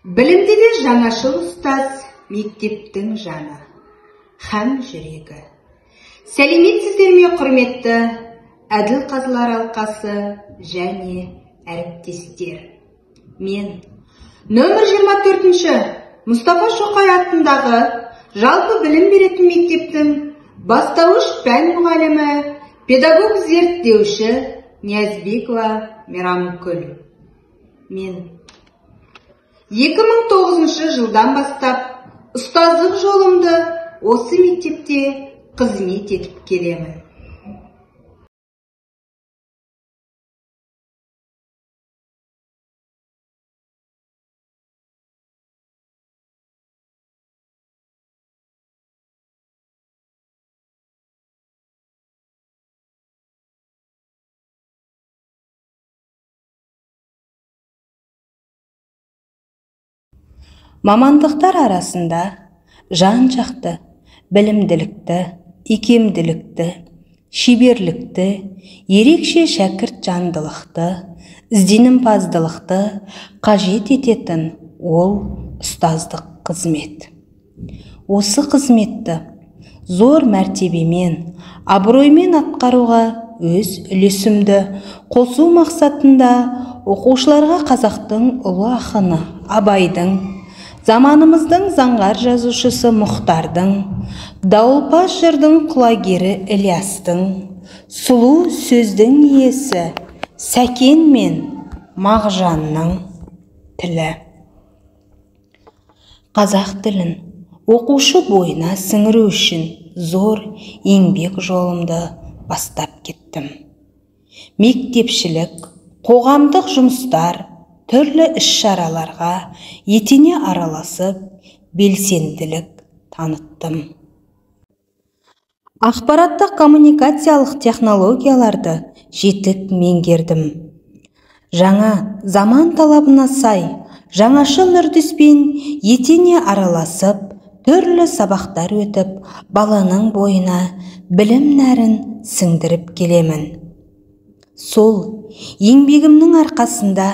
Білімдегі жаңашыл ұстаз мектептің жаны, һәм жүрегі. Сәлеметсіздер ме, құрметті әділ қазылар алқасы және әріптестер. Мен нөмір 24-ші Мұстафа Шоқай атындағы жалпы білім беретін мектептің бастауыш пән мұғалімі, педагог зерттеуші Ниязбекова Мейрамкүл. Мен 2009 жылдан бастап ұстаздық жолымды осы мектепте қызмет етіп келемін. Мамандықтар арасында жан-жақты, білімділікті, икемділікті, шеберлікті, ерекше шәкірт жандылықты, ізденімпаздылықты қажет ететін ол ұстаздық қызмет. Осы қызметті зор мәртебемен, абыроймен атқаруға өз үлесімді қосу мақсатында оқушыларға қазақтың ұлы ақыны Абайдың, заманымыздың заңғар жазушысы Мұхтардың, дауылпаз жырдың құлагері Ілиястың, сұлу сөздің иесі Сәкен мен Мағжанның тілі. Қазақ тілін оқушы бойына сіңіру үшін зор еңбек жолымды бастап кеттім. Мектепшілік, қоғамдық жұмыстар, түрлі іс-шараларға етене араласып, белсенділік таныттым. Ақпараттық коммуникациялық технологияларды жетік меңгердім. Жаңа заман талабына сай, жаңашыл үрдіспен етене араласып, түрлі сабақтар өтіп, баланың бойына білім нәрін сіңдіріп келемін. Сол еңбегімнің арқасында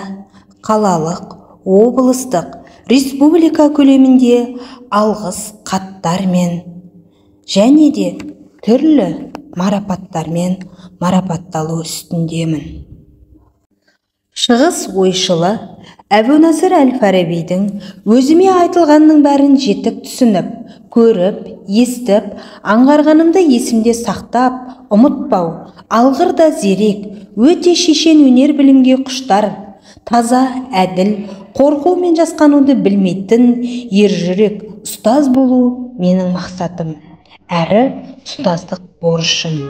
қалалық, облыстық, республика көлемінде алғыс хаттармен және де түрлі марапаттармен марапатталу үстіндемін. Шығыс ойшылы Әбу-Насыр әл-Фарабидің өзіме айтылғанның бәрін жетік түсініп, көріп, естіп, аңғарғанымды есімде сақтап, ұмытпау, алғыр да зерек, өте шешен өнер білімге құштар, таза, әділ, қорқу мен жасқануды білмейтін ержүрек ұстаз болу менің мақсатым, әрі ұстаздық борышым.